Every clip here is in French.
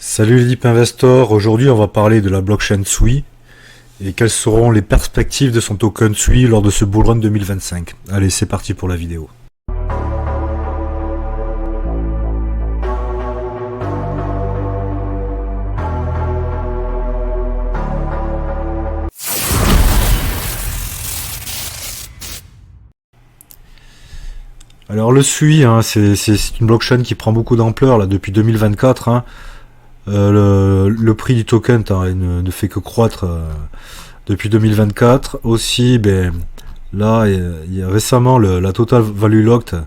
Salut les Deep Investors, aujourd'hui on va parler de la blockchain Sui et quelles seront les perspectives de son token Sui lors de ce bull run 2025. Allez, c'est parti pour la vidéo. Alors le Sui, hein, c'est une blockchain qui prend beaucoup d'ampleur là depuis 2024. Le prix du token ne fait que croître depuis 2024. Aussi, là, il y a récemment la total value locked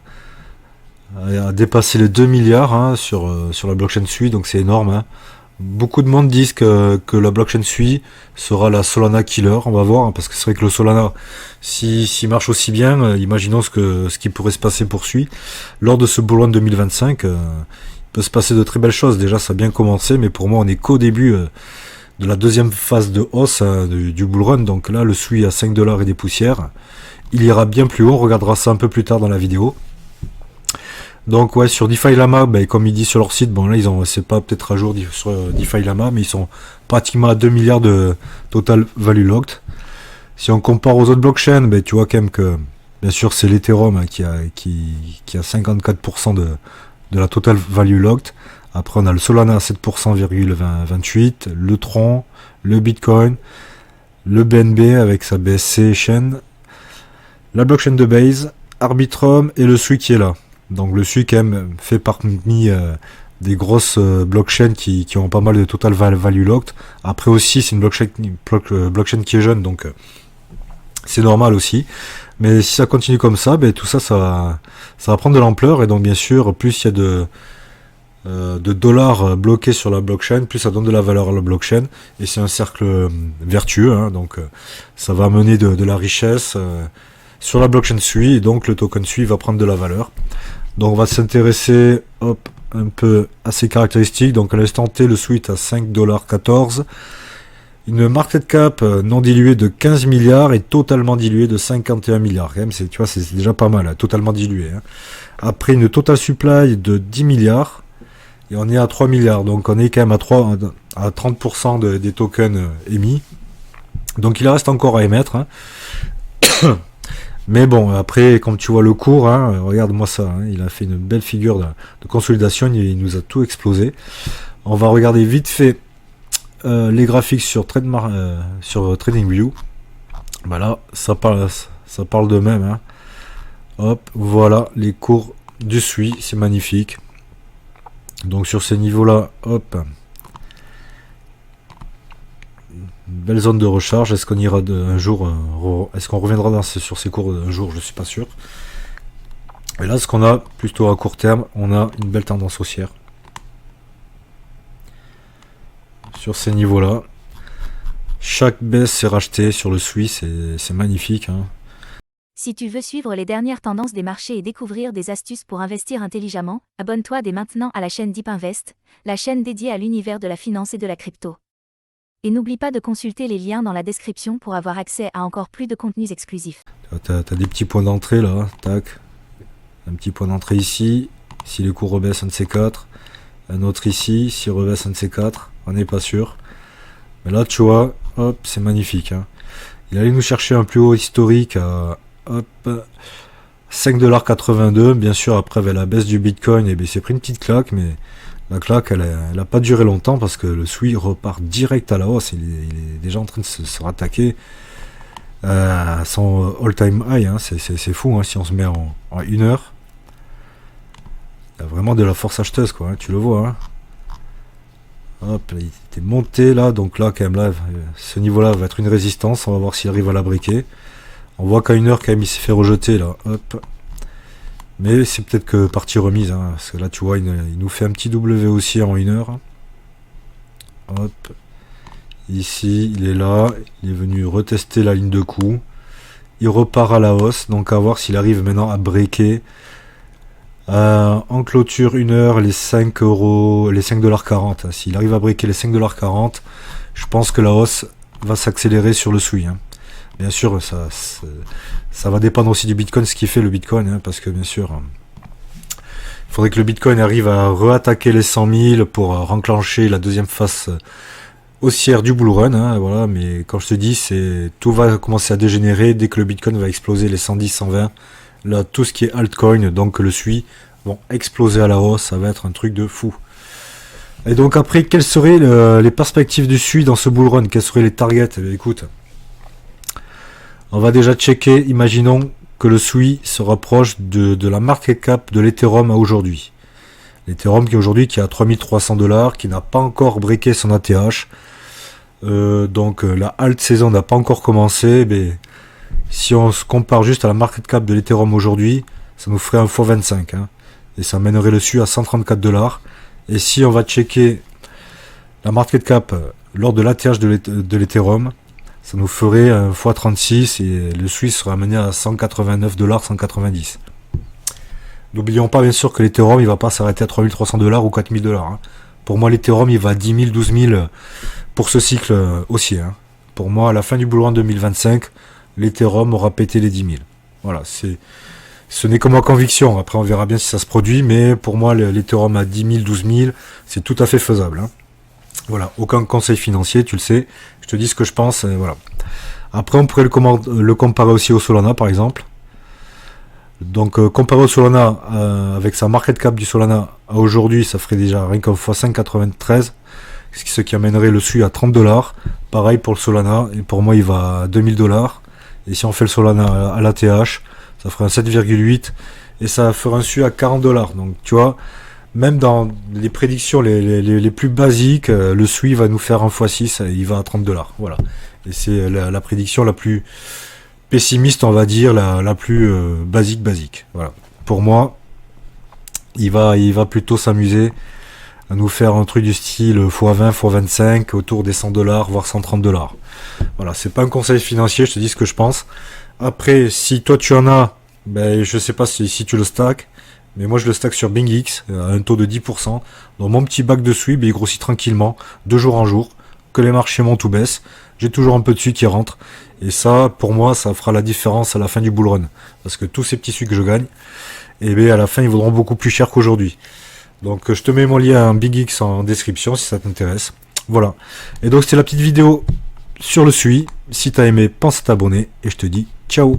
a dépassé les 2 milliards sur la blockchain Sui, donc c'est énorme. Beaucoup de monde disent que la blockchain Sui sera la Solana killer. On va voir, parce que c'est vrai que le Solana, s'il marche aussi bien, imaginons ce qui pourrait se passer pour Sui. Lors de ce bull run 2025, il peut se passer de très belles choses. Déjà, ça a bien commencé, mais pour moi, on est qu'au début de la deuxième phase de hausse du bull run. Donc là, le Sui à 5 $ et des poussières. Il ira bien plus haut, on regardera ça un peu plus tard dans la vidéo. Donc ouais, sur DeFi Lama, comme ils disent sur leur site, bon là c'est pas peut-être à jour sur DeFi Lama, mais ils sont pratiquement à 2 milliards de total value locked. Si on compare aux autres blockchains, tu vois quand même que bien sûr c'est l'Ethereum qui a 54% de la total value locked. Après on a le Solana à 7,28%, le Tron, le Bitcoin, le BNB avec sa BSC chaîne, la blockchain de Base, Arbitrum et le Sui qui est là. Donc le Sui quand même fait parmi des grosses blockchains qui ont pas mal de total value locked. Après aussi c'est une blockchain qui est jeune, donc c'est normal aussi. Mais si ça continue comme ça, tout ça, ça va prendre de l'ampleur. Et donc bien sûr, plus il y a de dollars bloqués sur la blockchain, plus ça donne de la valeur à la blockchain. Et c'est un cercle vertueux, donc ça va amener de la richesse sur la blockchain Sui, et donc le token Sui va prendre de la valeur. Donc on va s'intéresser un peu à ses caractéristiques. Donc à l'instant T, le Sui est à 5,14 $. Une market cap non diluée de 15 milliards et totalement diluée de 51 milliards. Quand même, c'est déjà pas mal, totalement dilué. Après une total supply de 10 milliards, et on est à 3 milliards. Donc on est quand même à 30% des tokens émis. Donc il reste encore à émettre. Mais bon, après, comme tu vois le cours, regarde-moi ça, il a fait une belle figure de consolidation, il nous a tout explosé. On va regarder vite fait les graphiques sur TradingView. Là, ça parle de même. Hop, voilà les cours du Sui, c'est magnifique. Donc sur ces niveaux-là, hop, belle zone de recharge. Est-ce qu'on ira un jour, est-ce qu'on reviendra sur ces cours un jour? Je suis pas sûr. Et là, ce qu'on a plutôt à court terme, on a une belle tendance haussière sur ces niveaux-là. Chaque baisse est rachetée sur le Sui, c'est magnifique. Si tu veux suivre les dernières tendances des marchés et découvrir des astuces pour investir intelligemment, abonne-toi dès maintenant à la chaîne Deep Invest, la chaîne dédiée à l'univers de la finance et de la crypto. Et n'oublie pas de consulter les liens dans la description pour avoir accès à encore plus de contenus exclusifs. T'as des petits points d'entrée là, tac. Un petit point d'entrée ici, si les cours rebaissent un de ces quatre. Un autre ici, s'il rebaisse un de ces quatre, on n'est pas sûr. Mais là tu vois, hop, c'est magnifique. Il allait nous chercher un plus haut historique à 5,82 $. Bien sûr, après avec la baisse du Bitcoin, il s'est pris une petite claque, mais la claque, elle a pas duré longtemps parce que le Sui repart direct à la hausse. Il est déjà en train de se rattaquer à son all-time high. C'est fou si on se met en 1 heure. Il y a vraiment de la force acheteuse, quoi. Tu le vois. Hop, il était monté là. Donc là, quand même, là, ce niveau-là va être une résistance. On va voir s'il arrive à la briquer. On voit qu'à 1 heure, quand même, il s'est fait rejeter là. Hop. Mais c'est peut-être que partie remise, parce que là tu vois il nous fait un petit W aussi en 1 heure. Hop. Ici il est là, il est venu retester la ligne de coup. Il repart à la hausse, donc à voir s'il arrive maintenant à breaker en clôture 1 heure les 5 €, les 5,40 $. S'il arrive à breaker les 5,40 $, je pense que la hausse va s'accélérer sur le Sui. Bien sûr, ça va dépendre aussi du Bitcoin, ce qui fait le Bitcoin, parce que bien sûr, Il faudrait que le Bitcoin arrive à re-attaquer les 100 000 pour renclencher la deuxième phase haussière du bull run, hein, voilà. Mais quand je te dis, tout va commencer à dégénérer dès que le Bitcoin va exploser les 110, 120. Là, tout ce qui est altcoin, donc le SUI, vont exploser à la hausse. Ça va être un truc de fou. Et donc après, quelles seraient les perspectives du SUI dans ce bull run? Quels seraient les targets? Eh bien, écoute, on va déjà checker. Imaginons que le SUI se rapproche de la market cap de l'Ethereum à aujourd'hui. L'Ethereum qui aujourd'hui qui est à 3300 $, qui n'a pas encore breaké son ATH. Donc la alt saison n'a pas encore commencé. Mais si on se compare juste à la market cap de l'Ethereum aujourd'hui, ça nous ferait un x25. Hein, et ça mènerait le SUI à 134 $. Et si on va checker la market cap lors de l'ATH de l'Ethereum, ça nous ferait un x36 et le SUI serait amené à 189 $, 190. N'oublions pas bien sûr que l'Ethereum il va pas s'arrêter à 3300 $ ou 4000 $. Hein. Pour moi l'Ethereum il va à 10 000, 12 000 pour ce cycle haussier. Hein. Pour moi à la fin du bull run 2025, l'Ethereum aura pété les 10 000. Voilà, ce n'est que ma conviction. Après on verra bien si ça se produit, mais pour moi l'Ethereum à 10 000, 12 000, c'est tout à fait faisable. Hein. Voilà, aucun conseil financier, tu le sais. Je te dis ce que je pense, voilà. Après, on pourrait le comparer aussi au Solana, par exemple. Donc, comparé au Solana, avec sa market cap du Solana à aujourd'hui, ça ferait déjà rien qu'un x5,93, ce qui amènerait le SUI à 30 $. Pareil pour le Solana, et pour moi, il va à 2000 $. Et si on fait le Solana à l'ATH, ça ferait un 7,8, et ça ferait un SUI à 40 $. Donc, tu vois, même dans les prédictions les plus basiques, le SUI va nous faire un x6, et il va à 30 $. Voilà. Et c'est la prédiction la plus pessimiste, on va dire, la plus basique. Voilà. Pour moi, il va plutôt s'amuser à nous faire un truc du style x20, x25, autour des 100 $, voire 130 $. Voilà, c'est pas un conseil financier, je te dis ce que je pense. Après, si toi tu en as, ben je sais pas si tu le stacks. Mais moi je le stack sur BingX à un taux de 10%. Donc mon petit bac de SUI, il grossit tranquillement, de jour en jour, que les marchés montent ou baissent. J'ai toujours un peu de SUI qui rentre. Et ça, pour moi, ça fera la différence à la fin du bull run. Parce que tous ces petits SUI que je gagne, et bien à la fin, ils vaudront beaucoup plus cher qu'aujourd'hui. Donc je te mets mon lien BingX en description si ça t'intéresse. Voilà. Et donc c'était la petite vidéo sur le SUI. Si t'as aimé, pense à t'abonner. Et je te dis ciao.